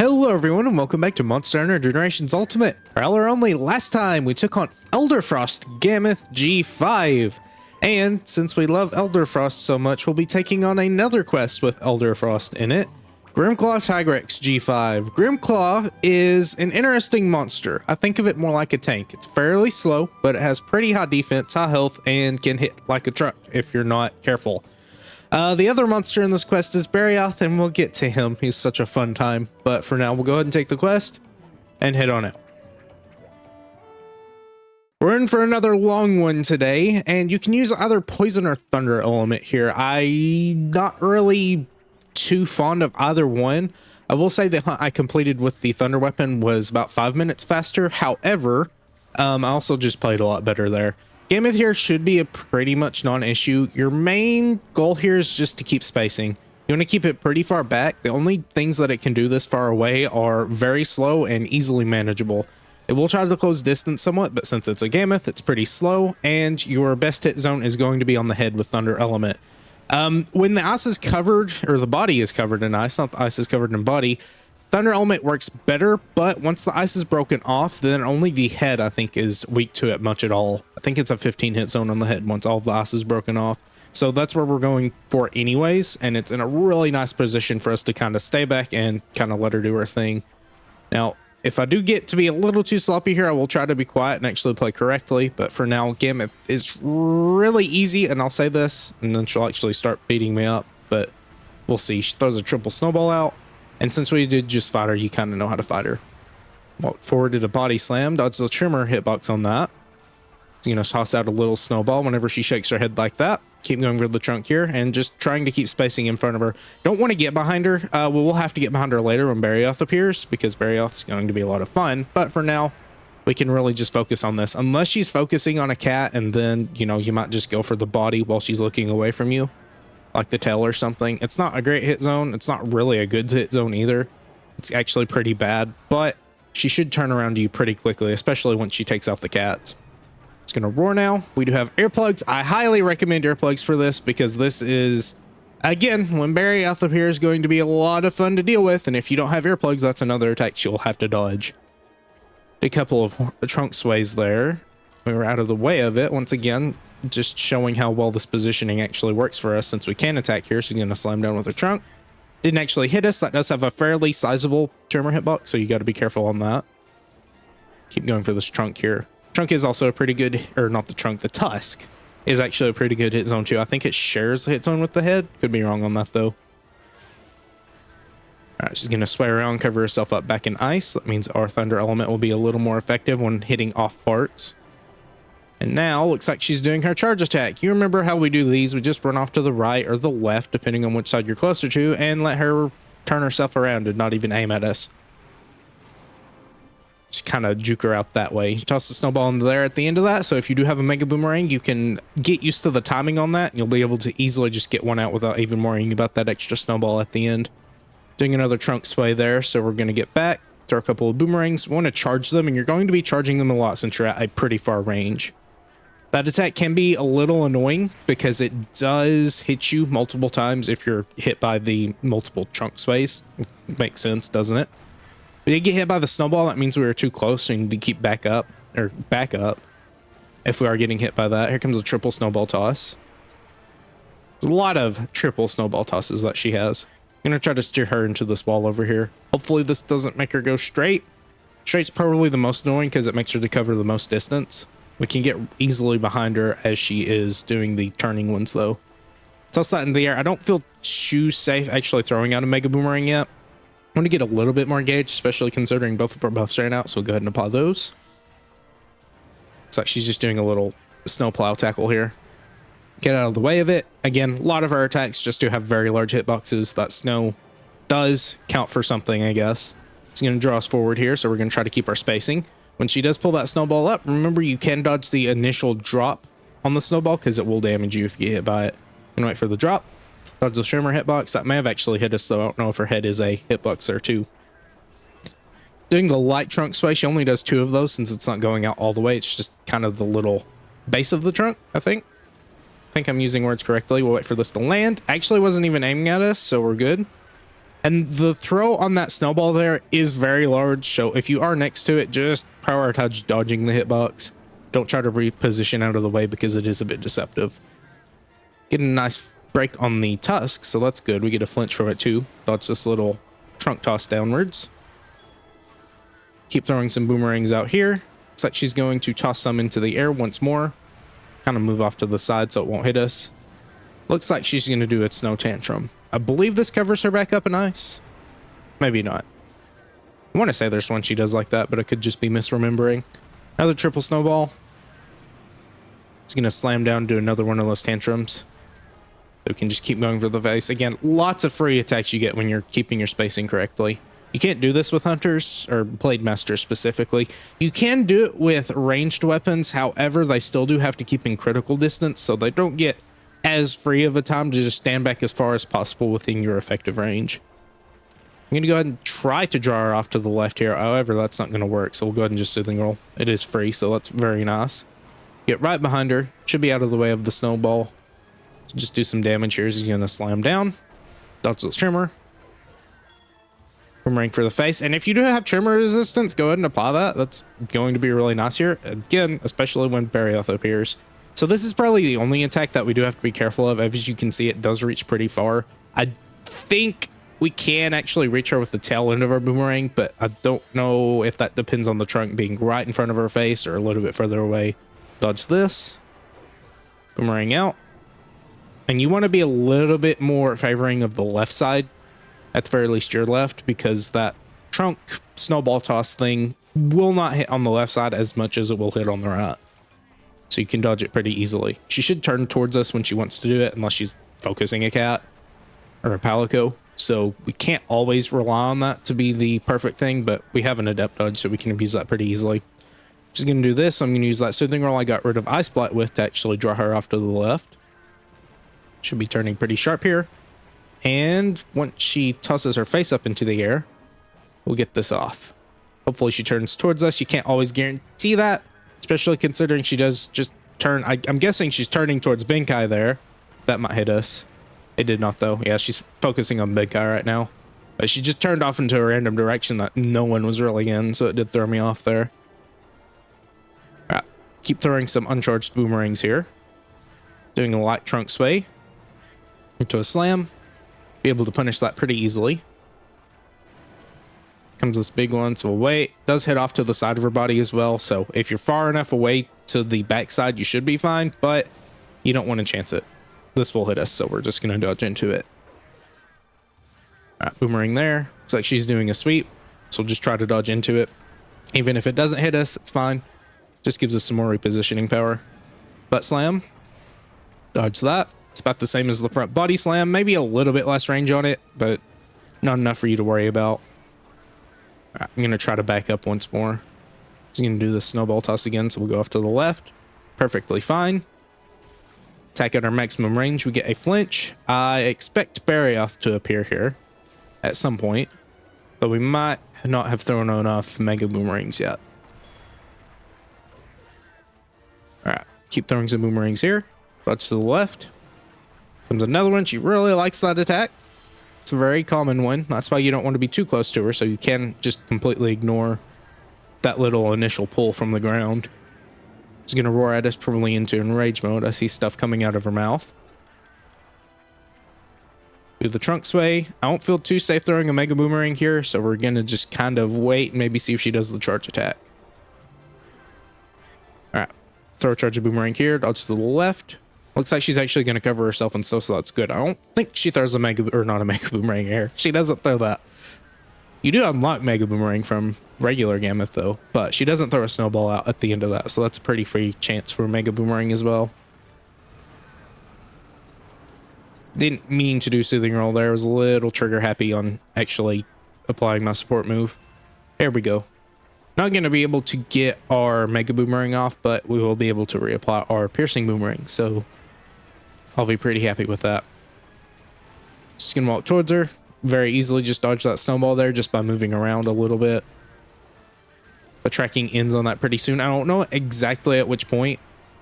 Hello everyone and welcome back to Monster Hunter Generations Ultimate. Prowler only. Last time we took on Elderfrost Gammoth G5. And since we love Elderfrost so much, we'll be taking on another quest with Elderfrost in it. Grimclaw Tigrex G5. Grimclaw is an interesting monster. I think of it more like a tank. It's fairly slow, but it has pretty high defense, high health, and can hit like a truck if you're not careful. The other monster in this quest is Barioth, and we'll get to him. He's such a fun time. But for now, we'll go ahead and take the quest and head on out. We're in for another long one today, and you can use either Poison or Thunder element here. I'm not really too fond of either one. I will say the hunt I completed with the Thunder weapon was about 5 minutes faster. However, I also just played a lot better there. Gammoth here should be a pretty much non-issue. Your main goal here is just to keep spacing. You want to keep it pretty far back. The only things that it can do this far away are very slow and easily manageable. It will try to close distance somewhat, but since it's a Gammoth, it's pretty slow, and your best hit zone is going to be on the head with Thunder Element. When the ice is covered, or the body is covered in ice, not the ice is covered in body, Thunder Element works better, but once the ice is broken off, then only the head, I think, is weak to it much at all. I think it's a 15 hit zone on the head once all of the ice is broken off. So that's where we're going for anyways, and it's in a really nice position for us to kind of stay back and kind of let her do her thing. Now, if I do get to be a little too sloppy here, I will try to be quiet and actually play correctly, but for now, Gammoth is really easy, and I'll say this, and then she'll actually start beating me up, but we'll see. She throws a triple snowball out. And since we did just fight her, you kind of know how to fight her. Walk forward to the body slam, dodge the trimmer hitbox on that. So, you know, toss out a little snowball whenever she shakes her head like that. Keep going for the trunk here and just trying to keep spacing in front of her. Don't want to get behind her. We'll have to get behind her later when Barioth appears because Barioth's going to be a lot of fun. But for now, we can really just focus on this. Unless she's focusing on a cat and then, you know, you might just go for the body while she's looking away from you. Like the tail or something. It's not a great hit zone. It's not really a good hit zone either. It's actually pretty bad, but she should turn around to you pretty quickly, especially once she takes off the cats. It's gonna roar now. We do have earplugs. I highly recommend earplugs for this because this is, again, when Barioth appears, going to be a lot of fun to deal with, and if you don't have earplugs, that's another attack you'll have to dodge. A couple of trunk sways there. We were out of the way of it once again. Just showing how well this positioning actually works for us since we can attack here. So you're going to slam down with a trunk. Didn't actually hit us. That does have a fairly sizable trimmer hitbox, so you got to be careful on that. Keep going for this trunk here. Trunk is also a pretty good, or not the trunk, the tusk is actually a pretty good hit zone too. I think it shares the hit zone with the head. Could be wrong on that though. Alright, she's going to sway around, cover herself up back in ice. That means our Thunder Element will be a little more effective when hitting off parts. And now, looks like she's doing her charge attack. You remember how we do these. We just run off to the right or the left, depending on which side you're closer to, and let her turn herself around and not even aim at us. Just kind of juke her out that way. You toss the snowball into there at the end of that, so if you do have a Mega Boomerang, you can get used to the timing on that, and you'll be able to easily just get one out without even worrying about that extra snowball at the end. Doing another trunk sway there, so we're going to get back, throw a couple of boomerangs. We want to charge them, and you're going to be charging them a lot since you're at a pretty far range. That attack can be a little annoying because it does hit you multiple times if you're hit by the multiple trunk sways. Makes sense, doesn't it? We did get hit by the snowball. That means we were too close, so you need to keep back up if we are getting hit by that. Here comes a triple snowball toss. There's a lot of triple snowball tosses that she has. I'm going to try to steer her into this wall over here. Hopefully this doesn't make her go straight. Straight's probably the most annoying because it makes her to cover the most distance. We can get easily behind her as she is doing the turning ones though. Toss that in the air. I don't feel too safe actually throwing out a Mega Boomerang yet. I want to get a little bit more engaged, especially considering both of our buffs ran out, so we'll go ahead and apply those. Looks like she's just doing a little snowplow tackle here. Get out of the way of it. Again, a lot of our attacks just do have very large hitboxes. That snow does count for something, I guess. It's going to draw us forward here, so we're going to try to keep our spacing. When she does pull that snowball up, remember you can dodge the initial drop on the snowball because it will damage you if you get hit by it. And wait for the drop. Dodge the shimmer hitbox. That may have actually hit us, though. I don't know if her head is a hitbox there, too. Doing the light trunk sway, she only does 2 of those since it's not going out all the way. It's just kind of the little base of the trunk, I think. I think I'm using words correctly. We'll wait for this to land. Actually wasn't even aiming at us, so we're good. And the throw on that snowball there is very large, so if you are next to it, just prioritize dodging the hitbox. Don't try to reposition out of the way because it is a bit deceptive. Getting a nice break on the tusk, so that's good. We get a flinch from it too. Dodge this little trunk toss downwards. Keep throwing some boomerangs out here. Looks like she's going to toss some into the air once more. Kind of move off to the side so it won't hit us. Looks like she's going to do a snow tantrum. I believe this covers her back up in ice. Maybe not. I want to say there's one she does like that, but I could just be misremembering. Another triple snowball. It's going to slam down, do another one of those tantrums. So we can just keep going for the face. Again, lots of free attacks you get when you're keeping your spacing correctly. You can't do this with hunters or blade masters specifically. You can do it with ranged weapons. However, they still do have to keep in critical distance, so they don't get as free of a time to just stand back as far as possible within your effective range. I'm going to go ahead and try to draw her off to the left here. However, that's not going to work, so we'll go ahead and just soothing roll. It is free, so that's very nice. Get right behind her. Should be out of the way of the snowball. So just do some damage here. He's going to slam down. Dodge the trimmer. Boomerang for the face. And if you do have trimmer resistance, go ahead and apply that. That's going to be really nice here. Again, especially when Barioth appears. So this is probably the only attack that we do have to be careful of. As you can see, it does reach pretty far. I think we can actually reach her with the tail end of our boomerang, but I don't know if that depends on the trunk being right in front of her face or a little bit further away. Dodge this. Boomerang out. And you want to be a little bit more favoring of the left side. At the very least, your left, because that trunk snowball toss thing will not hit on the left side as much as it will hit on the right. So you can dodge it pretty easily. She should turn towards us when she wants to do it, unless she's focusing a cat or a palico. So we can't always rely on that to be the perfect thing, but we have an adept dodge, so we can abuse that pretty easily. Just going to do this. I'm going to use that soothing roll I got rid of Ice Blight with to actually draw her off to the left. Should be turning pretty sharp here. And once she tosses her face up into the air, we'll get this off. Hopefully she turns towards us. You can't always guarantee that, especially considering she does just turn. I'm guessing she's turning towards Benkai there. That might hit us. It did not, though. Yeah, she's focusing on Benkai right now. But she just turned off into a random direction that no one was really in, so it did throw me off there. All right, keep throwing some uncharged boomerangs here. Doing a light trunk sway into a slam. Be able to punish that pretty easily. Comes this big one, so we'll wait. Does hit off to the side of her body as well, so if you're far enough away to the backside, you should be fine, but you don't want to chance it. This will hit us, so we're just going to dodge into it. All right, boomerang there. Looks like she's doing a sweep, so we'll just try to dodge into it. Even if it doesn't hit us, it's fine. Just gives us some more repositioning power. Butt slam. Dodge that. It's about the same as the front body slam. Maybe a little bit less range on it, but not enough for you to worry about. All right, I'm going to try to back up once more. Just going to do the snowball toss again, so we'll go off to the left. Perfectly fine. Attack at our maximum range. We get a flinch. I expect Barioth to appear here at some point, but we might not have thrown enough mega boomerangs yet. All right, keep throwing some boomerangs here. Dodge to the left. Comes another one. She really likes that attack. It's a very common one. That's why you don't want to be too close to her, so you can just completely ignore that little initial pull from the ground. She's going to roar at us, probably into enrage mode. I see stuff coming out of her mouth. Do the trunk sway. I don't feel too safe throwing a mega boomerang here, so we're going to just kind of wait and maybe see if she does the charge attack. All right. Throw a charge of boomerang here. Dodge to the left. Looks like she's actually going to cover herself and so that's good. I don't think she throws a mega, or not a mega boomerang here. She doesn't throw that. You do unlock mega boomerang from regular Gammoth though, but she doesn't throw a snowball out at the end of that. So that's a pretty free chance for mega boomerang as well. Didn't mean to do soothing roll there. I was a little trigger happy on actually applying my support move. There we go. Not going to be able to get our mega boomerang off, but we will be able to reapply our piercing boomerang. So I'll be pretty happy with that. Just going to walk towards her. Very easily just dodge that snowball there just by moving around a little bit. The tracking ends on that pretty soon. I don't know exactly at which point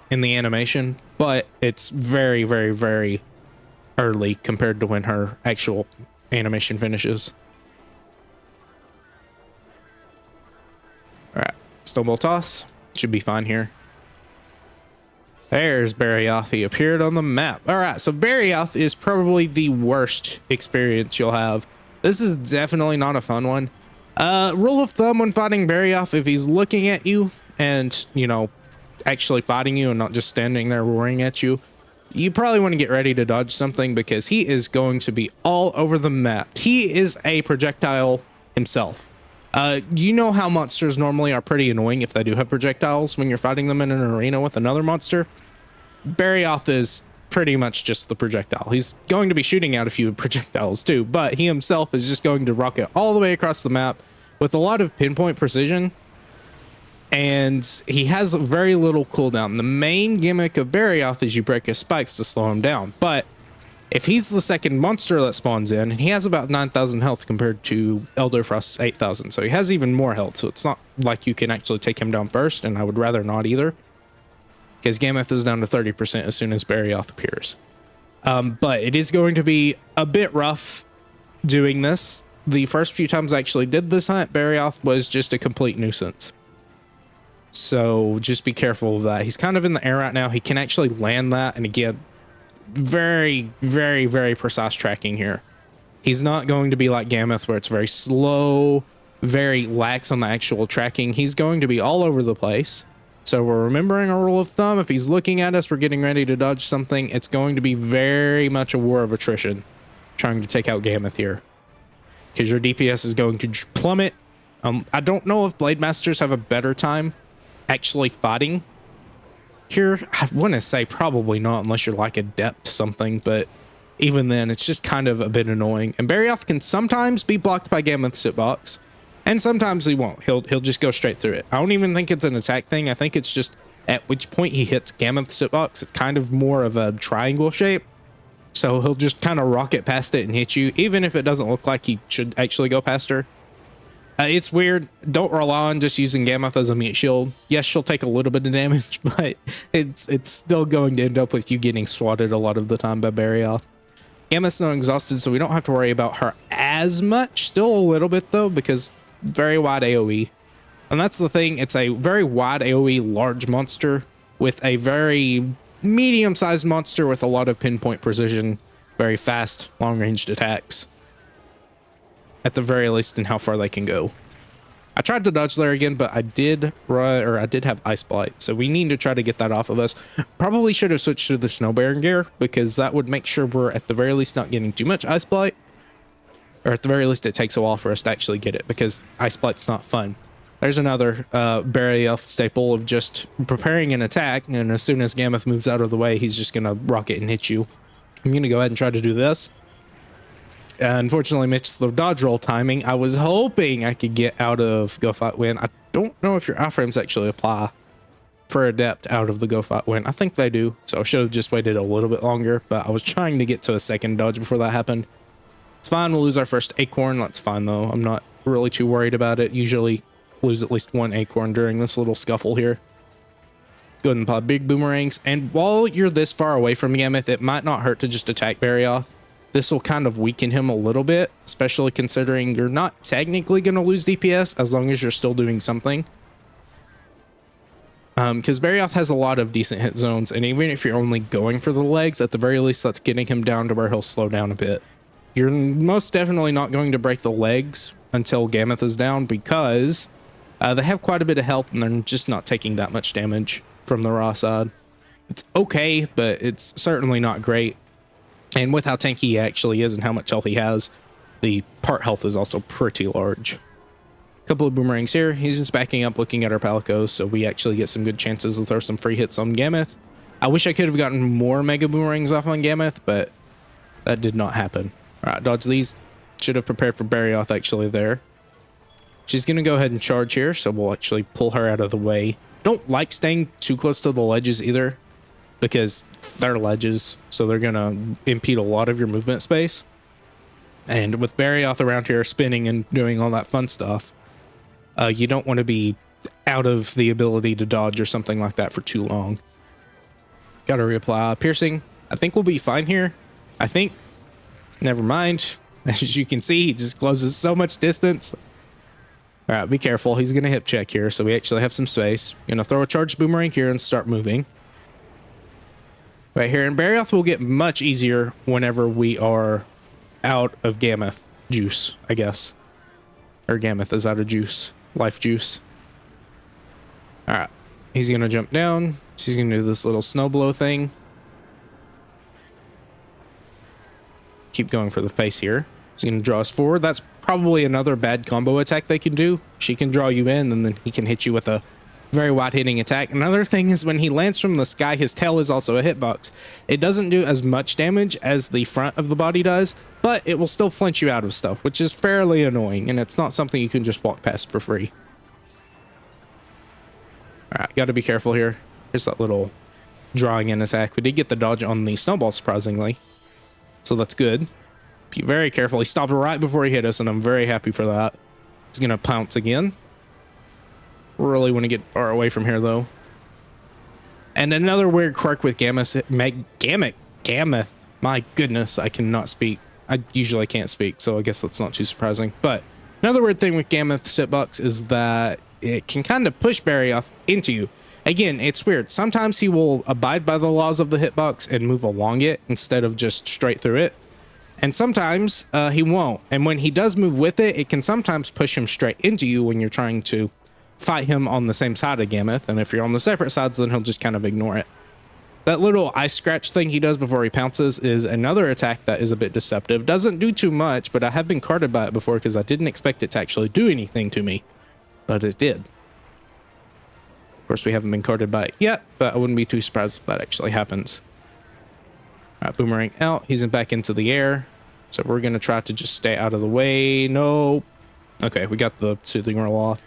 in the animation, but it's very, very, very early compared to when her actual animation finishes. All right, snowball toss. Should be fine here. There's Barioth. He appeared on the map. All right, so Barioth is probably the worst experience you'll have. This is definitely not a fun one. Rule of thumb when fighting Barioth, if he's looking at you and, you know, actually fighting you and not just standing there roaring at you, you probably want to get ready to dodge something because he is going to be all over the map. He is a projectile himself. You know how monsters normally are pretty annoying if they do have projectiles when you're fighting them in an arena with another monster? Barioth is pretty much just the projectile. He's going to be shooting out a few projectiles too, but he himself is just going to rocket all the way across the map with a lot of pinpoint precision. And he has very little cooldown. The main gimmick of Barioth is you break his spikes to slow him down. But if he's the second monster that spawns in, and he has about 9,000 health compared to Elderfrost's 8,000, so he has even more health. So it's not like you can actually take him down first, and I would rather not either, because Gameth is down to 30% as soon as Barioth appears. But it is going to be a bit rough doing this. The first few times I actually did this hunt, Barioth was just a complete nuisance. So just be careful of that. He's kind of in the air right now. He can actually land that, and again, very, very, very precise tracking here. He's not going to be like Gameth where it's very slow, very lax on the actual tracking. He's going to be all over the place. So we're remembering our rule of thumb. If he's looking at us, we're getting ready to dodge something. It's going to be very much a war of attrition trying to take out Gameth here, because your DPS is going to plummet. I don't know if Blade Masters have a better time actually fighting here. I want to say probably not unless you're like adept something, but even then it's just kind of a bit annoying. And Barioth can sometimes be blocked by Gameth's hitbox, and sometimes he won't. He'll just go straight through it. I don't even think it's an attack thing. I think it's just at which point he hits Gameth's hitbox. It's kind of more of a triangle shape, so he'll just kind of rocket past it and hit you, even if it doesn't look like he should actually go past her. It's weird. Don't rely on just using Gameth as a meat shield. Yes, she'll take a little bit of damage, but it's still going to end up with you getting swatted a lot of the time by Barioth. Gameth's not exhausted, so we don't have to worry about her as much. Still a little bit, though, because very wide AoE. And that's the thing. It's a very wide AoE large monster with a very medium-sized monster with a lot of pinpoint precision, very fast, long-ranged attacks. At the very least, in how far they can go. I tried to dodge there again, but I did have Ice Blight, so we need to try to get that off of us. Probably should have switched to the Snow Baron gear, because that would make sure we're at the very least not getting too much Ice Blight, or at the very least it takes a while for us to actually get it, because Ice Blight's not fun. There's another Barioth staple of just preparing an attack, and as soon as Gameth moves out of the way, he's just gonna rocket and hit you. I'm gonna go ahead and try to do this. Unfortunately missed the dodge roll timing. I was hoping I could get out of Go Fight Win. I don't know if your iframes actually apply for Adept out of the Go Fight Win. I think they do, so I should have just waited a little bit longer, but I was trying to get to a second dodge before that happened. It's fine, we'll lose our first acorn. That's fine though. I'm not really too worried about it. Usually lose at least one acorn during this little scuffle here. Go ahead and pop big boomerangs, and while you're this far away from Gameth, it might not hurt to just attack Barioth. This will kind of weaken him a little bit, especially considering you're not technically going to lose DPS as long as you're still doing something. Because Barioth has a lot of decent hit zones, and even if you're only going for the legs, at the very least that's getting him down to where he'll slow down a bit. You're most definitely not going to break the legs until Gameth is down, because they have quite a bit of health and they're just not taking that much damage from the raw side. It's okay, but it's certainly not great. And with how tanky he actually is and how much health he has, the part health is also pretty large. A couple of boomerangs here. He's just backing up looking at our Palicos, so we actually get some good chances to throw some free hits on Gameth. I wish I could have gotten more mega boomerangs off on Gameth, but that did not happen. All right, dodge these. Should have prepared for Barioth actually there. She's going to go ahead and charge here, so we'll actually pull her out of the way. Don't like staying too close to the ledges either, because they're ledges, so they're gonna impede a lot of your movement space. And with Barioth around here spinning and doing all that fun stuff, you don't want to be out of the ability to dodge or something like that for too long. Gotta reapply piercing. I think we'll be fine here. I think. Never mind. As you can see, he just closes so much distance. All right, be careful. He's going to hip check here, so we actually have some space. Going to throw a charged boomerang here and start moving. Right here, and Barioth will get much easier whenever we are out of Gammoth juice, I guess. Or Gammoth is out of juice. Life juice. All right, he's going to jump down. She's going to do this little snow blow thing. Keep going for the face here. She's going to draw us forward. That's probably another bad combo attack they can do. She can draw you in, and then he can hit you with a very wide hitting attack. Another thing is when he lands from the sky, his tail is also a hitbox. It doesn't do as much damage as the front of the body does, but it will still flinch you out of stuff, which is fairly annoying, and it's not something you can just walk past for free. All right, got to be careful here. Here's that little drawing in attack. We did get the dodge on the snowball, surprisingly, so that's good. Be very careful. He stopped right before he hit us, and I'm very happy for that. He's going to pounce again. Really want to get far away from here, though. And another weird quirk with Gammoth. My goodness, I cannot speak. I usually can't speak, so I guess that's not too surprising. But another weird thing with Gammoth's hitbox is that it can kind of push Barioth into you. Again, it's weird. Sometimes he will abide by the laws of the hitbox and move along it instead of just straight through it. And sometimes he won't. And when he does move with it, it can sometimes push him straight into you when you're trying to fight him on the same side of Gammoth. And if you're on the separate sides, then he'll just kind of ignore it. That little ice scratch thing he does before he pounces is another attack that is a bit deceptive. Doesn't do too much, but I have been carded by it before because I didn't expect it to actually do anything to me. But it did. Of course, we haven't been carded by it yet, but I wouldn't be too surprised if that actually happens. All right, boomerang out. He's back into the air. So we're going to try to just stay out of the way. No. Okay, we got the soothing roll off.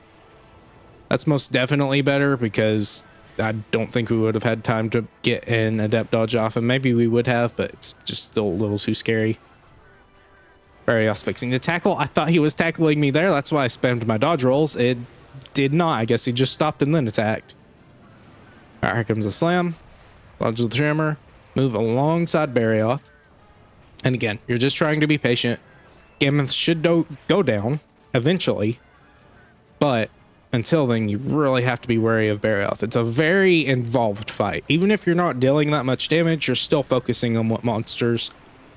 That's most definitely better because I don't think we would have had time to get an adept dodge off, and maybe we would have, but it's just still a little too scary. Barioth's fixing the tackle. I thought he was tackling me there. That's why I spammed my dodge rolls. It did not. I guess he just stopped and then attacked. All right, here comes the slam. Dodge the trimmer. Move alongside Barioth. And again, you're just trying to be patient. Gammoth should go down eventually, but until then, you really have to be wary of Barioth. It's a very involved fight. Even if you're not dealing that much damage, you're still focusing on what monsters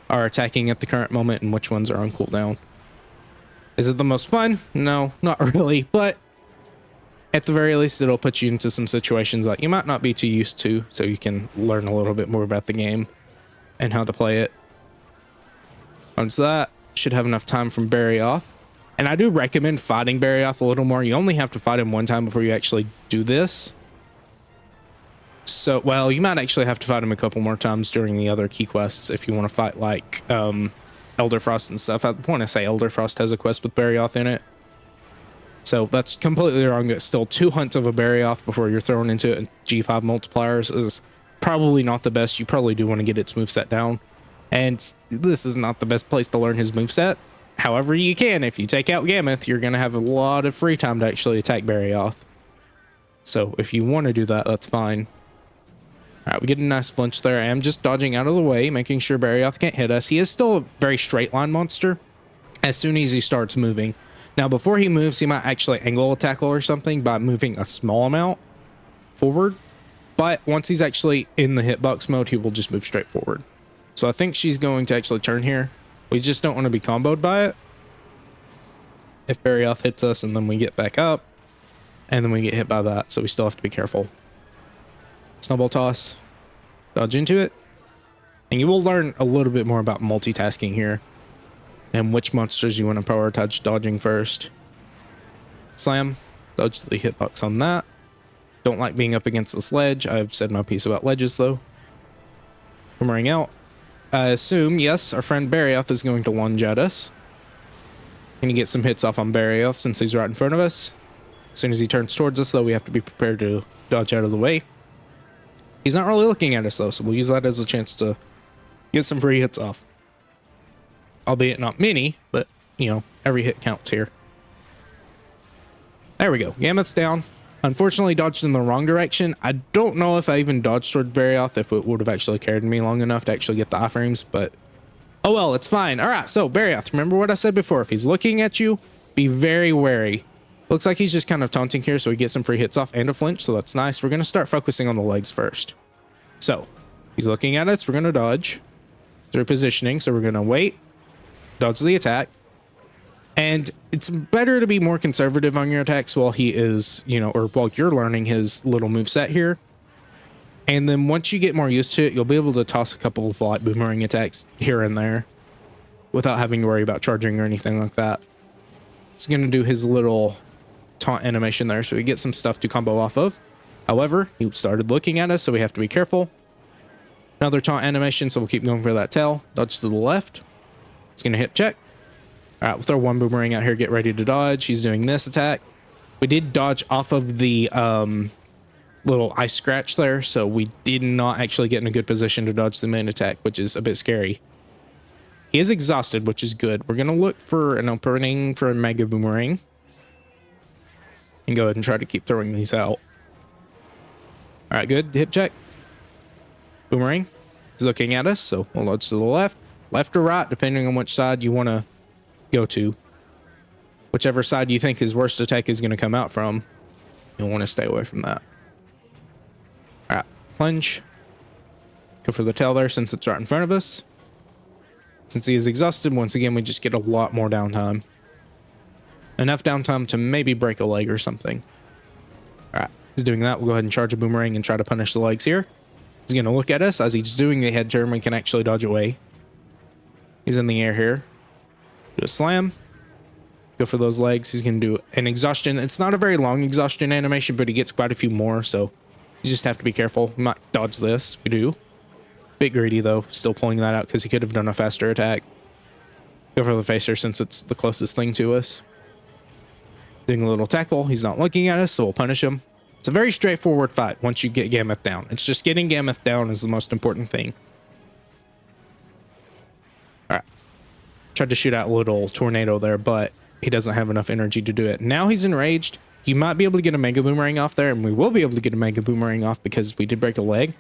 are attacking at the current moment and which ones are on cooldown. Is it the most fun? No, not really, but at the very least, it'll put you into some situations that you might not be too used to, so you can learn a little bit more about the game and how to play it. Once that, should have enough time from Barioth. And I do recommend fighting Barioth a little more. You only have to fight him one time before you actually do this. So, well, you might actually have to fight him a couple more times during the other key quests if you want to fight, like, Elderfrost and stuff. I want to say Elderfrost has a quest with Barioth in it. So that's completely wrong. It's still 2 hunts of a Barioth before you're thrown into it. And G5 multipliers is probably not the best. You probably do want to get its moveset down. And this is not the best place to learn his moveset. However, you can. If you take out Gammoth, you're going to have a lot of free time to actually attack Barioth. So if you want to do that, that's fine. All right, we get a nice flinch there. I am just dodging out of the way, making sure Barioth can't hit us. He is still a very straight line monster as soon as he starts moving. Now, before he moves, he might actually angle a tackle or something by moving a small amount forward. But once he's actually in the hitbox mode, he will just move straight forward. So I think she's going to actually turn here. We just don't want to be comboed by it. If Barioth hits us and then we get back up, and then we get hit by that, so we still have to be careful. Snowball toss, dodge into it, and you will learn a little bit more about multitasking here and which monsters you want to prioritize dodging first. Slam, dodge the hitbox on that. Don't like being up against this ledge. I've said my piece about ledges though. Boomerang out. I assume, yes, our friend Barioth is going to lunge at us. Gonna get some hits off on Barioth since he's right in front of us. As soon as he turns towards us, though, we have to be prepared to dodge out of the way. He's not really looking at us, though, so we'll use that as a chance to get some free hits off. Albeit not many, but, you know, every hit counts here. There we go. Gammoth's down. Unfortunately, dodged in the wrong direction. I don't know if I even dodged towards Barioth, if it would have actually carried me long enough to actually get the iframes, but Oh well, it's fine. All right, so Barioth, remember what I said before. If he's looking at you, be very wary. Looks like he's just kind of taunting here, so we get some free hits off and a flinch, so that's nice. We're going to start focusing on the legs first. So, he's looking at us. We're going to dodge through positioning, so we're going to wait, dodge the attack. And it's better to be more conservative on your attacks while he is, you know, or while you're learning his little moveset here. And then once you get more used to it, you'll be able to toss a couple of light boomerang attacks here and there without having to worry about charging or anything like that. He's going to do his little taunt animation there, so we get some stuff to combo off of. However, he started looking at us, so we have to be careful. Another taunt animation, so we'll keep going for that tail. Dodge to the left. He's going to hip check. All right, we'll throw one boomerang out here, get ready to dodge. He's doing this attack. We did dodge off of the little ice scratch there, so we did not actually get in a good position to dodge the main attack, which is a bit scary. He is exhausted, which is good. We're going to look for an opening for a Mega Boomerang. And go ahead and try to keep throwing these out. All right, good. Hip check. Boomerang. He's looking at us, so we'll dodge to the left or right, depending on which side you want to go to. Whichever side you think his worst attack is going to come out from, you'll want to stay away from that. All right, plunge. Go for the tail there since it's right in front of us. Since he is exhausted, once again, we just get a lot more downtime. Enough downtime to maybe break a leg or something. All right, he's doing that. We'll go ahead and charge a boomerang and try to punish the legs here. He's going to look at us as he's doing the head turn. We can actually dodge away. He's in the air here. Do a slam. Go for those legs. He's going to do an exhaustion. It's not a very long exhaustion animation, but he gets quite a few more, so you just have to be careful. We might dodge this. We do. Bit greedy, though. Still pulling that out because he could have done a faster attack. Go for the facer since it's the closest thing to us. Doing a little tackle. He's not looking at us, so we'll punish him. It's a very straightforward fight once you get Gammoth down. It's just getting Gammoth down is the most important thing. All right. Tried to shoot out a little tornado there, but he doesn't have enough energy to do it. Now he's enraged. You might be able to get a Mega Boomerang off there, and we will be able to get a Mega Boomerang off because we did break a leg.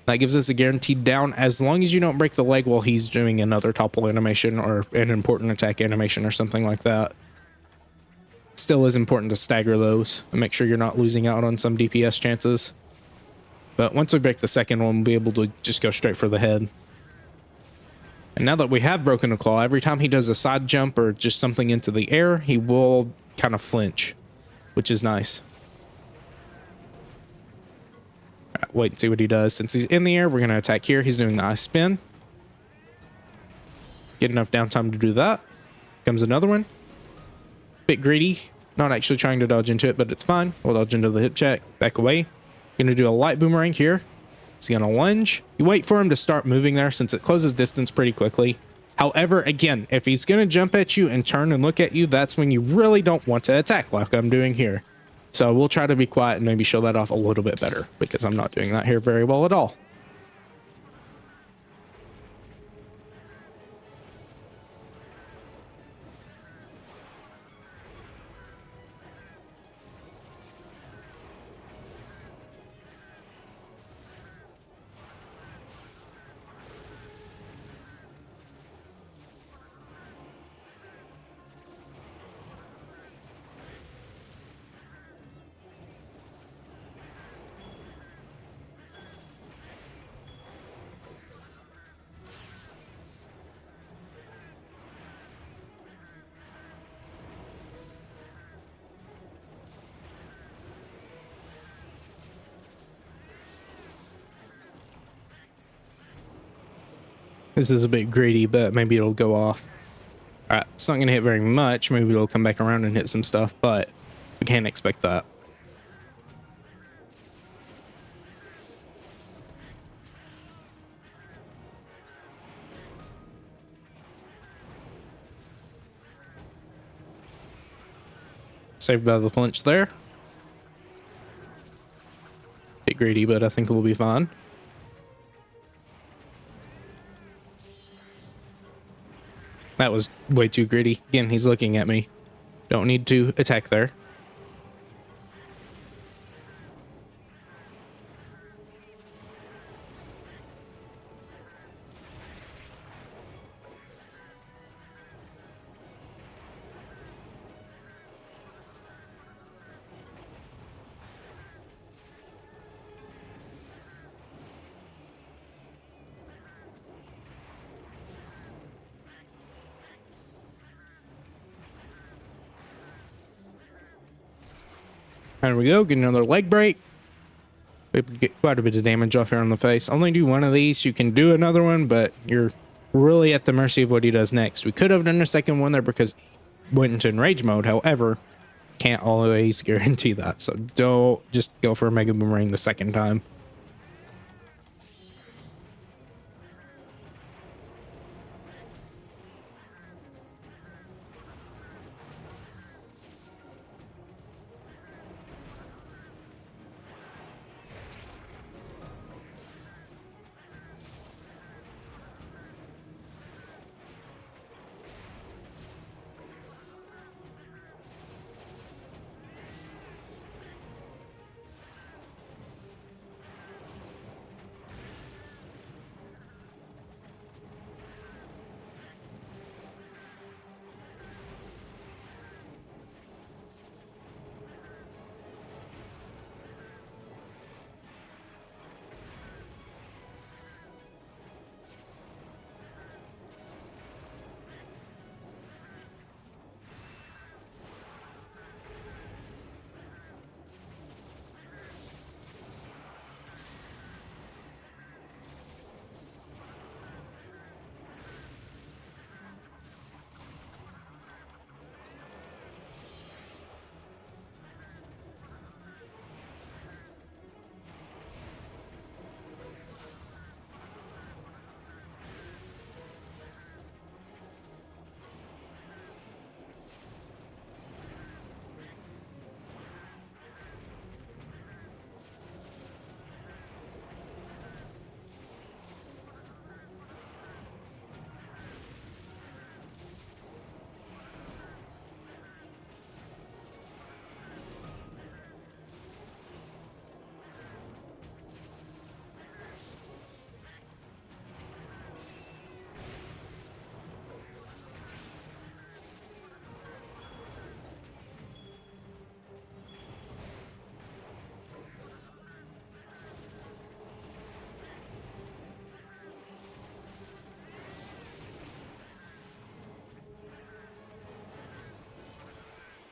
That gives us a guaranteed down as long as you don't break the leg while he's doing another topple animation or an important attack animation or something like that. Still is important to stagger those and make sure you're not losing out on some DPS chances. But once we break the second one, we'll be able to just go straight for the head. And now that we have broken a claw, every time he does a side jump or just something into the air, he will kind of flinch, which is nice. All right, wait and see what he does. Since he's in the air, we're going to attack here. He's doing the ice spin. Get enough downtime to do that. Comes another one. Bit greedy, not actually trying to dodge into it, but it's fine. We'll dodge into the hip check, back away. Gonna do a light boomerang here. He's gonna lunge. You wait for him to start moving there since it closes distance pretty quickly. However, again, if he's gonna jump at you and turn and look at you, that's when you really don't want to attack like I'm doing here. So we'll try to be quiet and maybe show that off a little bit better because I'm not doing that here very well at all. This is a bit greedy, but maybe it'll go off. All right, it's not going to hit very much. Maybe it'll come back around and hit some stuff, but we can't expect that. Saved by the flinch there. Bit greedy, but I think we'll be fine. That was way too greedy. Again, he's looking at me. Don't need to attack there. There we go. Get another leg break. We get quite a bit of damage off here on the face. Only do one of these. You can do another one, but you're really at the mercy of what he does next. We could have done a second one there because he went into enrage mode. However, can't always guarantee that. So don't just go for a Mega Boomerang the second time.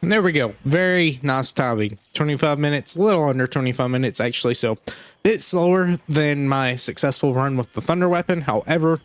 And there we go. Very nice timing. 25 minutes, a little under 25 minutes actually. So a bit slower than my successful run with the Thunder Weapon. However,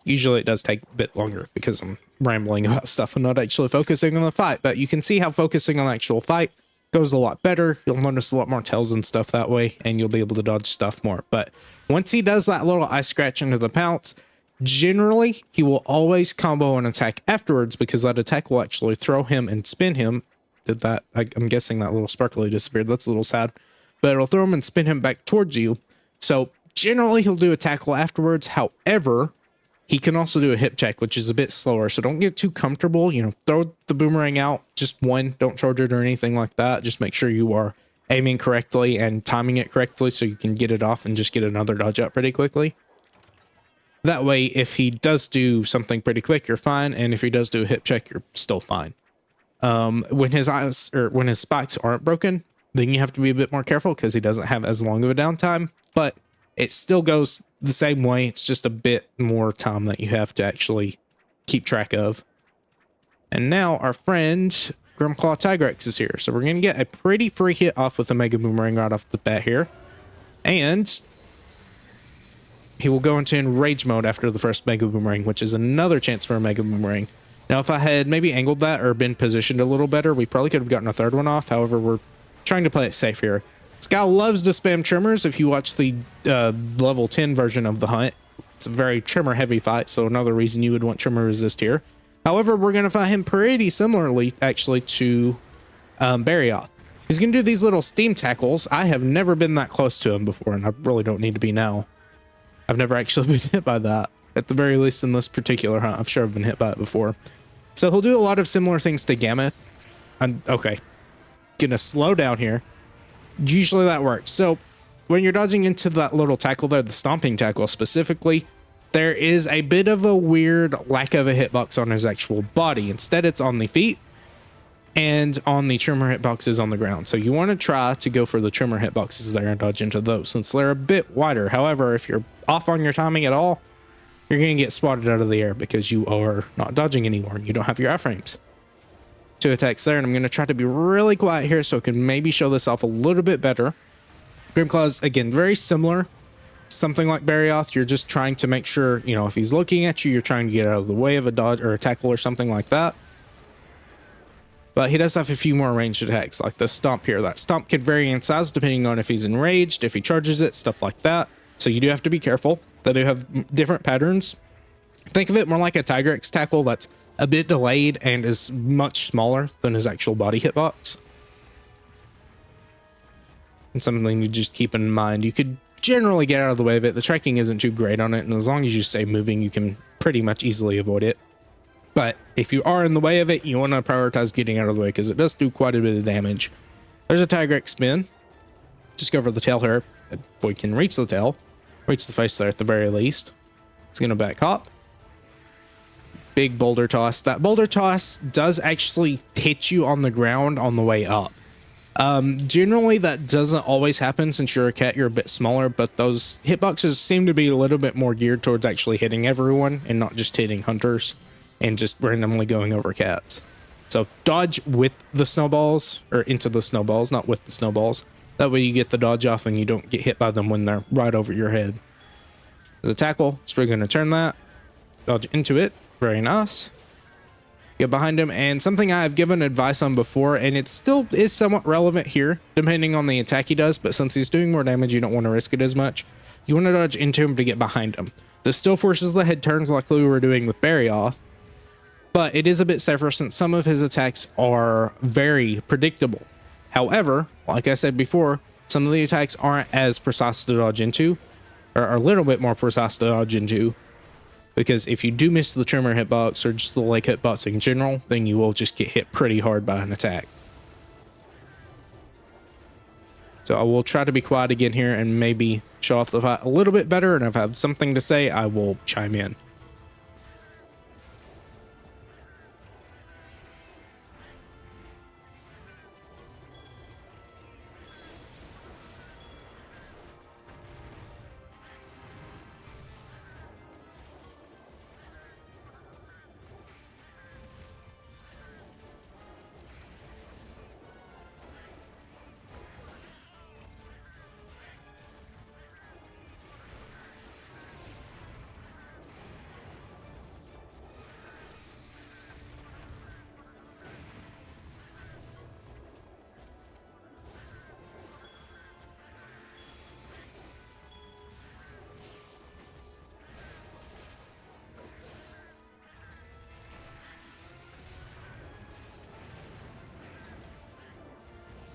usually it does take a bit longer because I'm rambling about stuff and not actually focusing on the fight. But you can see how focusing on the actual fight goes a lot better. You'll notice a lot more tails and stuff that way, and you'll be able to dodge stuff more. But once he does that little ice scratch into the pounce, generally, he will always combo an attack afterwards because that attack will actually throw him and spin him. Did that? I'm guessing that little sparkly disappeared. That's a little sad. But it'll throw him and spin him back towards you. So generally, he'll do a tackle afterwards. However, he can also do a hip check, which is a bit slower. So don't get too comfortable. You know, throw the boomerang out. Just one. Don't charge it or anything like that. Just make sure you are aiming correctly and timing it correctly so you can get it off and just get another dodge out pretty quickly. That way, if he does do something pretty quick, you're fine. And if he does do a hip check, you're still fine. When his eyes or when his spikes aren't broken, then you have to be a bit more careful because he doesn't have as long of a downtime. But it still goes the same way. It's just a bit more time that you have to actually keep track of. And now our friend Grimclaw Tigrex is here. So we're going to get a pretty free hit off with a Mega Boomerang right off the bat here. And he will go into enrage mode after the first Mega Boomerang, which is another chance for a Mega Boomerang. Now, if I had maybe angled that or been positioned a little better, we probably could have gotten a third one off. However, we're trying to play it safe here. This guy loves to spam trimmers. If you watch the level 10 version of the hunt, it's a very trimmer heavy fight. So another reason you would want trimmer resist here. However, we're going to fight him pretty similarly, actually, to Barioth. He's going to do these little steam tackles. I have never been that close to him before, and I really don't need to be now. I've never actually been hit by that. At the very least in this particular hunt. I'm sure I've been hit by it before. So he'll do a lot of similar things to Gammoth. Okay. Gonna slow down here. Usually that works. So when you're dodging into that little tackle there, the stomping tackle specifically, there is a bit of a weird lack of a hitbox on his actual body. Instead, it's on the feet and on the trimmer hitboxes on the ground. So you want to try to go for the trimmer hitboxes there and dodge into those since they're a bit wider. However, if you're off on your timing at all, you're going to get spotted out of the air because you are not dodging anymore and you don't have your iframes. 2 attacks there, and I'm going to try to be really quiet here so I can maybe show this off a little bit better. Grimclaw is, again, very similar. Something like Barioth, you're just trying to make sure, you know, if he's looking at you, you're trying to get out of the way of a dodge or a tackle or something like that. But he does have a few more ranged attacks, like the stomp here. That stomp can vary in size depending on if he's enraged, if he charges it, stuff like that. So you do have to be careful. They do have different patterns. Think of it more like a Tigrex tackle that's a bit delayed and is much smaller than his actual body hitbox. And something you just keep in mind. You could generally get out of the way of it. The tracking isn't too great on it, and as long as you stay moving, you can pretty much easily avoid it. But if you are in the way of it, you want to prioritize getting out of the way because it does do quite a bit of damage. There's a Tigrex spin. Just go for the tail here. If we can reach the tail, reach the face there at the very least. It's going to back hop. Big boulder toss. That boulder toss does actually hit you on the ground on the way up. Generally that doesn't always happen since you're a cat, you're a bit smaller, but those hitboxes seem to be a little bit more geared towards actually hitting everyone and not just hitting hunters and just randomly going over cats. So dodge with the snowballs, or into the snowballs, not with the snowballs. That way you get the dodge off and you don't get hit by them when they're right over your head. The tackle, so we're going to turn that, dodge into it, very nice. Get behind him, and something I've given advice on before, and it still is somewhat relevant here, depending on the attack he does, but since he's doing more damage, you don't want to risk it as much. You want to dodge into him to get behind him. This still forces the head turns like we were doing with Barioth, but it is a bit safer since some of his attacks are very predictable. However, like I said before, some of the attacks aren't as precise to dodge into, or are a little bit more precise to dodge into, because if you do miss the trimmer hitbox or just the leg hitbox in general, then you will just get hit pretty hard by an attack. So I will try to be quiet again here and maybe show off the fight a little bit better, and if I have something to say, I will chime in.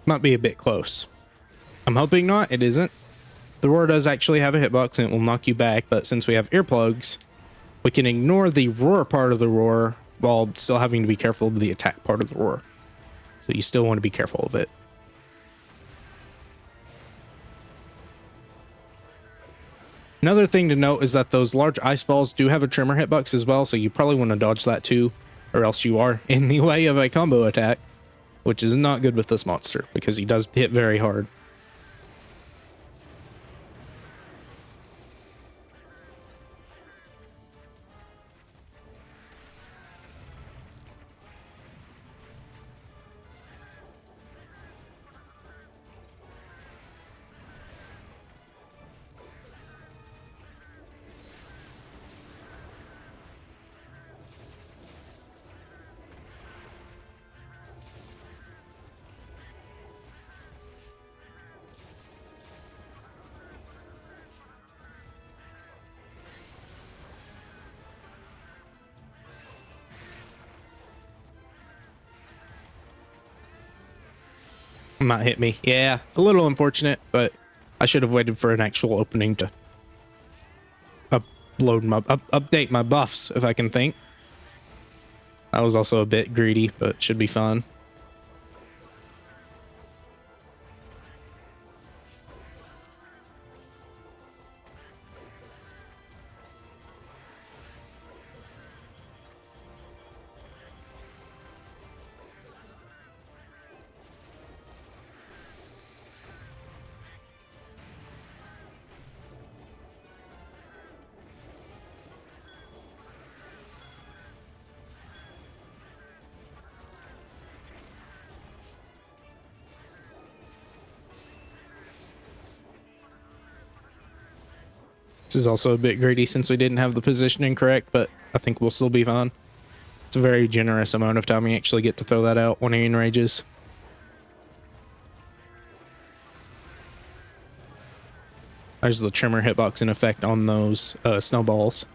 Might be a bit close. I'm hoping not. It isn't. The roar does actually have a hitbox and it will knock you back, but since we have earplugs, we can ignore the roar part of the roar while still having to be careful of the attack part of the roar. So you still want to be careful of it. Another thing to note is that those large ice balls do have a trimmer hitbox as well, so you probably want to dodge that too, or else you are in the way of a combo attack, which is not good with this monster because he does hit very hard. Might hit me. Yeah, a little unfortunate, but I should have waited for an actual opening to update my buffs, if I can think. I was also a bit greedy, but should be fun. This is also a bit greedy since we didn't have the positioning correct, but I think we'll still be fine. It's a very generous amount of time we actually get to throw that out when he enrages. There's the trimmer hitbox in effect on those snowballs.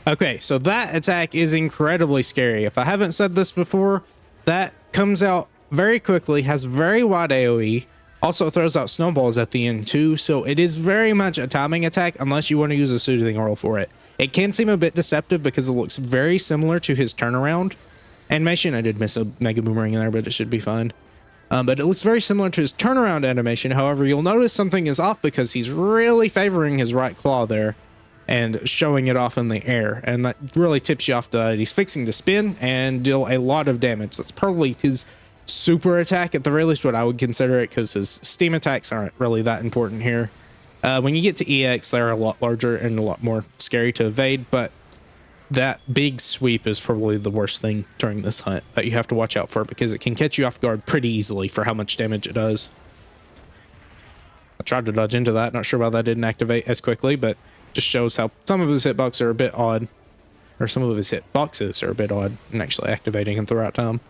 Okay, so that attack is incredibly scary. If I haven't said this before, that comes out very quickly, has very wide AoE, also throws out snowballs at the end too, so it is very much a timing attack unless you want to use a soothing oral for it. It can seem a bit deceptive because it looks very similar to his turnaround animation. I did miss a Mega Boomerang in there, but it should be fine. But it looks very similar to his turnaround animation. However, you'll notice something is off because he's really favoring his right claw there and showing it off in the air, and that really tips you off that he's fixing to spin and deal a lot of damage. That's probably his super attack at the very least, what I would consider it, because his steam attacks aren't really that important here. When you get to EX, they're a lot larger and a lot more scary to evade, but that big sweep is probably the worst thing during this hunt that you have to watch out for, because it can catch you off guard pretty easily for how much damage it does. I tried to dodge into that, not sure why that didn't activate as quickly, but just shows how some of his hitboxes are a bit odd, or some of his hitboxes are a bit odd in actually activating at the right time.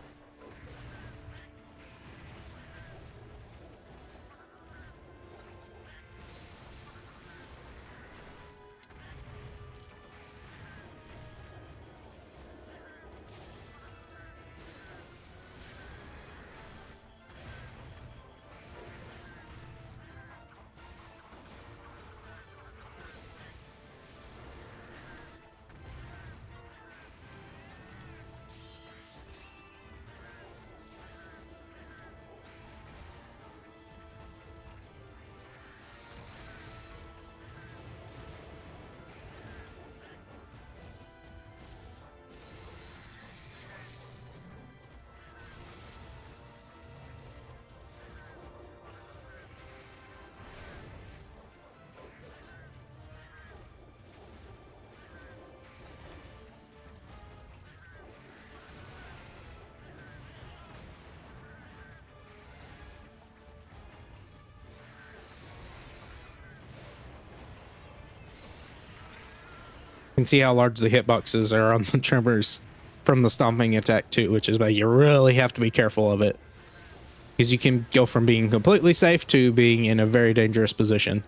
You can see how large the hitboxes are on the trimmers from the stomping attack too, which is why you really have to be careful of it, because you can go from being completely safe to being in a very dangerous position.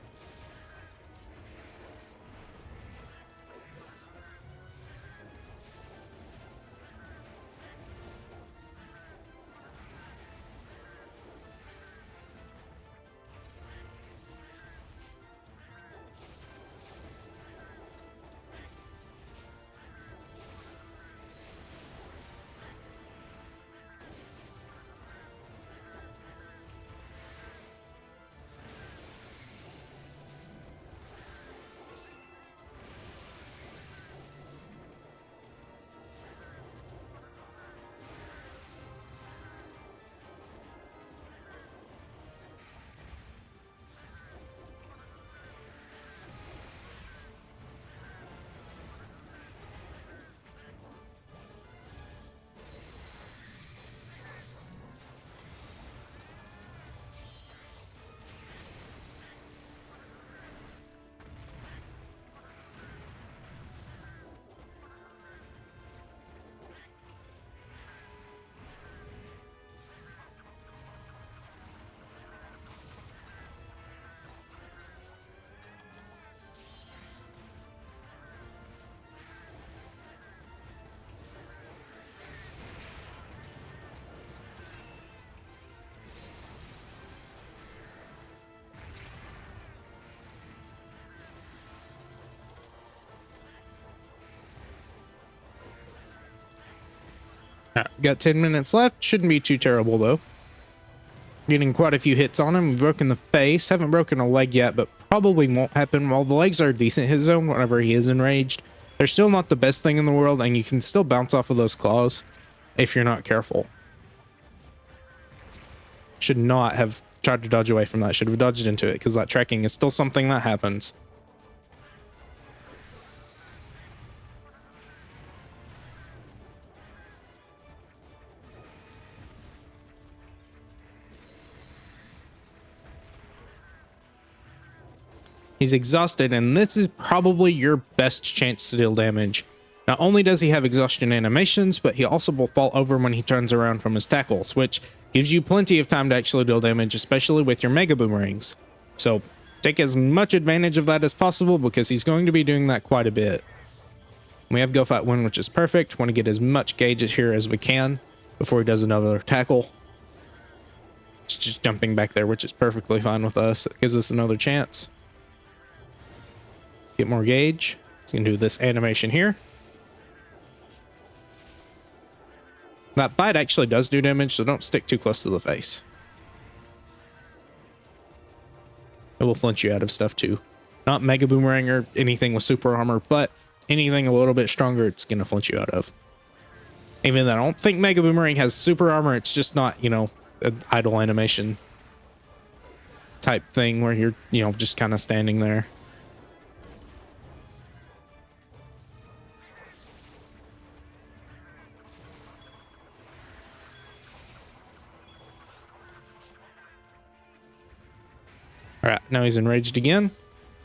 Got 10 minutes left. Shouldn't be too terrible, though. Getting quite a few hits on him. Broken the face. Haven't broken a leg yet, but probably won't happen. While the legs are a decent hit zone whenever he is enraged, they're still not the best thing in the world, and you can still bounce off of those claws if you're not careful. Should not have tried to dodge away from that. Should have dodged into it, because that tracking is still something that happens. He's exhausted, and this is probably your best chance to deal damage. Not only does he have exhaustion animations, but he also will fall over when he turns around from his tackles, which gives you plenty of time to actually deal damage, especially with your Mega Boomerangs. So take as much advantage of that as possible, because he's going to be doing that quite a bit. We have Go Fight Win, which is perfect. Want to get as much gauge here as we can before he does another tackle. It's just jumping back there, which is perfectly fine with us. It gives us another chance. Get more gauge. So you can do this animation here. That bite actually does do damage, so don't stick too close to the face. It will flinch you out of stuff too. Not Mega Boomerang or anything with super armor, but anything a little bit stronger, it's going to flinch you out of. Even though I don't think Mega Boomerang has super armor, it's just not, you know, an idle animation type thing where you're, you know, just kind of standing there. Alright, now he's enraged again.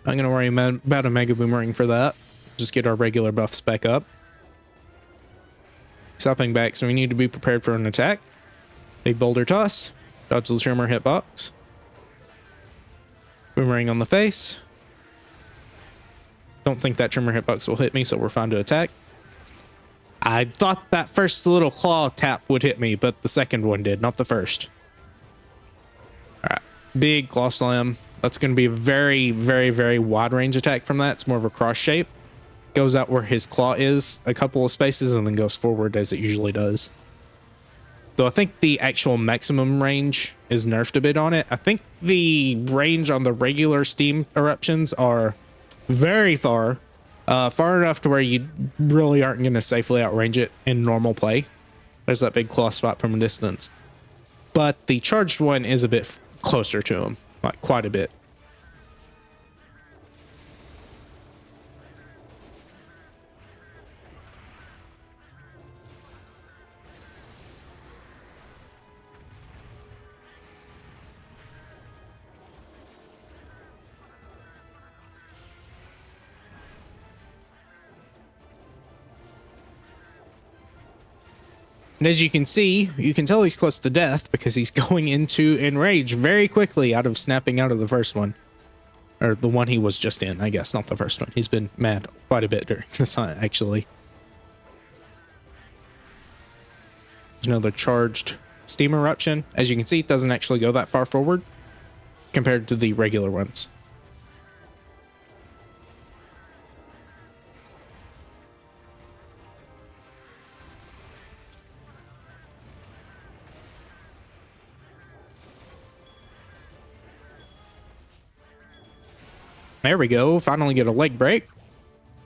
I'm going to worry about a Mega Boomerang for that. Just get our regular buffs back up. Stopping back, so we need to be prepared for an attack. Big boulder toss. Dodge the trimmer hitbox. Boomerang on the face. Don't think that trimmer hitbox will hit me, so we're fine to attack. I thought that first little claw tap would hit me, but the second one did, not the first. Alright, big claw slam. That's going to be a very, very, very wide range attack from that. It's more of a cross shape. Goes out where his claw is a couple of spaces and then goes forward as it usually does. Though I think the actual maximum range is nerfed a bit on it. I think the range on the regular steam eruptions are very far. Far enough to where you really aren't going to safely outrange it in normal play. There's that big claw spot from a distance. But the charged one is a bit closer to him. Like quite a bit. And as you can see, you can tell he's close to death because he's going into enrage very quickly out of snapping out of the first one. Or the one he was just in, I guess, not the first one. He's been mad quite a bit during this hunt, actually. There's another charged steam eruption. As you can see, it doesn't actually go that far forward compared to the regular ones. There we go. Finally get a leg break.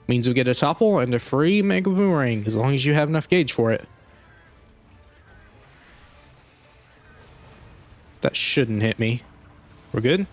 Means we get a topple and a free Mega Boomerang, as long as you have enough gauge for it. That shouldn't hit me. We're good?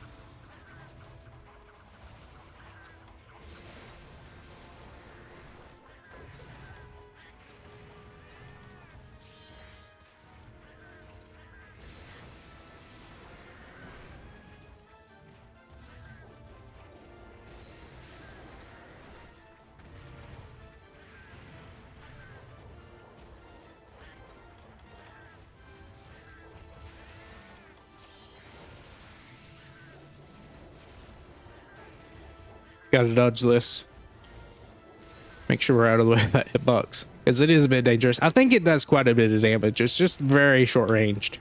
Gotta dodge this. Make sure we're out of the way of that hitbox, because it is a bit dangerous. I think it does quite a bit of damage. It's just very short ranged.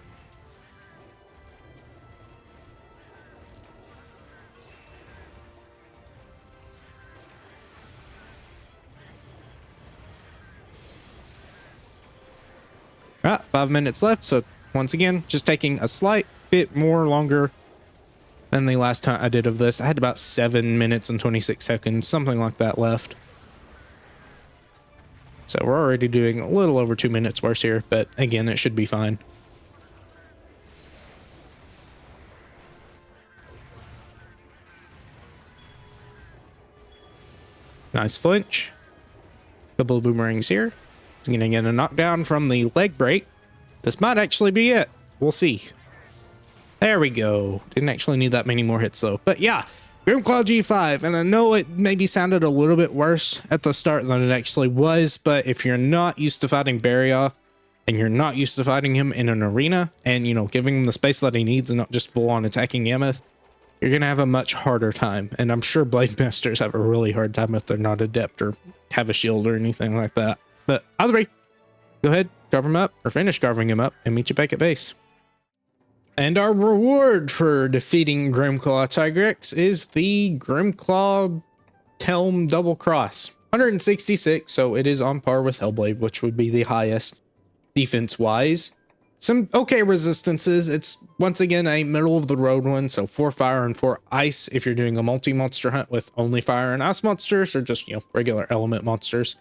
All right, 5 minutes left. So once again, just taking a slight bit more longer than the last time I did of this. I had about 7 minutes and 26 seconds, something like that left. So we're already doing a little over 2 minutes worse here, but again, it should be fine. Nice flinch. Couple of boomerangs here. He's gonna get a knockdown from the leg break. This might actually be it. We'll see. There we go. Didn't actually need that many more hits though. But yeah, Grimclaw G5. And I know it maybe sounded a little bit worse at the start than it actually was, but if you're not used to fighting Barioth and you're not used to fighting him in an arena and, you know, giving him the space that he needs and not just full on attacking Yammoth, you're going to have a much harder time. And I'm sure Blade Masters have a really hard time if they're not adept or have a shield or anything like that. But either way, go ahead, carve him up or finish carving him up and meet you back at base. And our reward for defeating Grimclaw Tigrex is the Grimclaw Helm Double Cross. 166, so it is on par with Hellblade, which would be the highest defense-wise. Some okay resistances. It's once again a middle of the road one, so 4 fire and 4 ice if you're doing a multi-monster hunt with only fire and ice monsters, or just, you know, regular element monsters.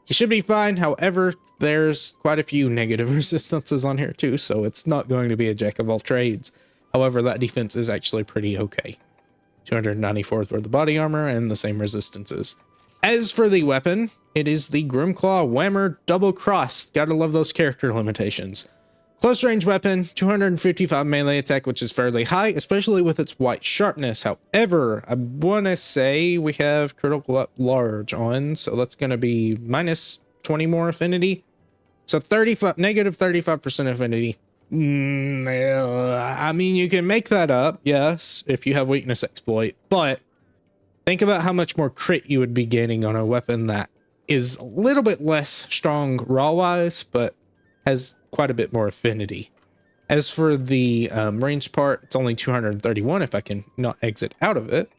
You should be fine. However, there's quite a few negative resistances on here too, so it's not going to be a jack of all trades. However, that defense is actually pretty okay. 294 for the body armor and the same resistances. As for the weapon, it is the Grimclaw Whammer Double Cross. Gotta love those character limitations. Close range weapon, 255 melee attack, which is fairly high, especially with its white sharpness. However, I want to say we have critical up large on, so that's going to be minus 20 more affinity. So negative 35% affinity. I mean, you can make that up, yes, if you have weakness exploit, but think about how much more crit you would be gaining on a weapon that is a little bit less strong raw-wise, but has quite a bit more affinity. As for the range part, it's only 231 if I can not exit out of it.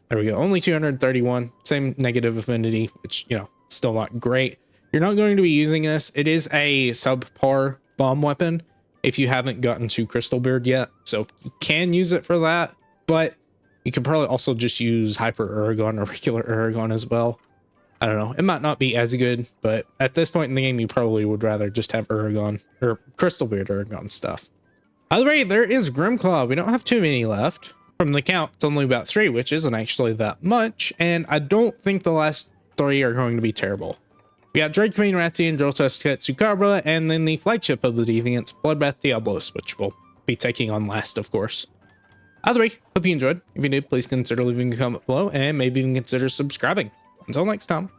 There we go, only 231, same negative affinity, which, you know, still not great. You're not going to be using this. It is a subpar bomb weapon if you haven't gotten to Crystal Beard yet, so you can use it for that, but you could probably also just use Hyper Uragon or regular Uragon as well. I don't know, it might not be as good, but at this point in the game, you probably would rather just have Uragon or Crystal Beard Uragon stuff. Either way, there is Grimclaw. We don't have too many left. From the count, it's only about 3, which isn't actually that much, and I don't think the last 3 are going to be terrible. We got Drake Queen, Rathian, Drilltusk, Tsukabra, and then the flagship of the Deviants, Bloodbath Diablos, which we'll be taking on last, of course. Either way, hope you enjoyed. If you did, please consider leaving a comment below, and maybe even consider subscribing. Until next time.